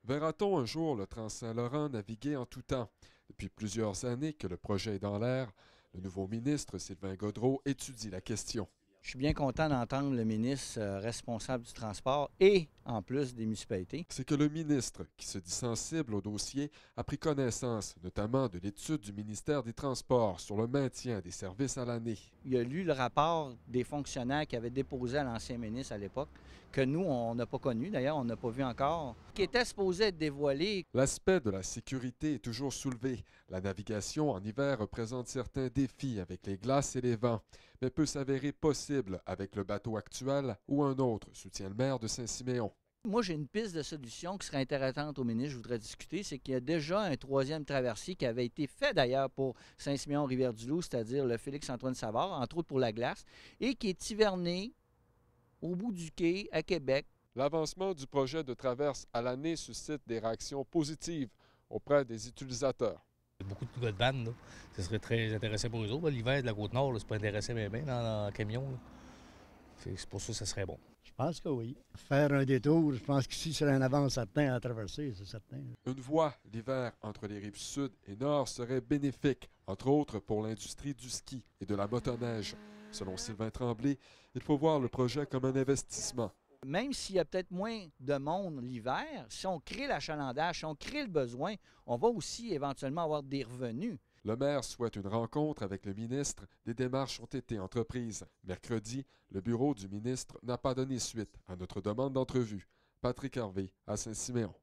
Verra-t-on un jour le Trans-Saint-Laurent naviguer en tout temps? Depuis plusieurs années que le projet est dans l'air, le nouveau ministre Sylvain Gaudreault étudie la question. Je suis bien content d'entendre le ministre responsable du transport et, en plus, des municipalités. C'est que le ministre, qui se dit sensible au dossier, a pris connaissance notamment de l'étude du ministère des Transports sur le maintien des services à l'année. Il a lu le rapport des fonctionnaires qui avaient déposé à l'ancien ministre à l'époque, que nous, on n'a pas connu, d'ailleurs, on n'a pas vu encore, qui était supposé être dévoilé. L'aspect de la sécurité est toujours soulevé. La navigation en hiver représente certains défis avec les glaces et les vents, mais peut s'avérer possible avec le bateau actuel ou un autre, soutient le maire de Saint-Siméon. Moi, j'ai une piste de solution qui serait intéressante au ministre, je voudrais discuter, c'est qu'il y a déjà un troisième traversier qui avait été fait d'ailleurs pour Saint-Siméon-Rivière-du-Loup, c'est-à-dire le Félix-Antoine Savard, entre autres pour la glace, et qui est hiverné au bout du quai à Québec. L'avancement du projet de traverse à l'année suscite des réactions positives auprès des utilisateurs. Beaucoup de gars de vannes, là. Ce serait très intéressant pour eux autres. L'hiver de la Côte-Nord, c'est pas intéressant bien dans le camion. Là. C'est pour ça que ça serait bon. Je pense que oui. Faire un détour, je pense qu'ici, serait un avance certain à traverser, c'est certain. Une voie l'hiver entre les rives sud et nord serait bénéfique, entre autres pour l'industrie du ski et de la motoneige. Selon Sylvain Tremblay, il faut voir le projet comme un investissement. Même s'il y a peut-être moins de monde l'hiver, si on crée l'achalandage, si on crée le besoin, on va aussi éventuellement avoir des revenus. Le maire souhaite une rencontre avec le ministre. Des démarches ont été entreprises. Mercredi, le bureau du ministre n'a pas donné suite à notre demande d'entrevue. Patrick Harvey, à Saint-Siméon.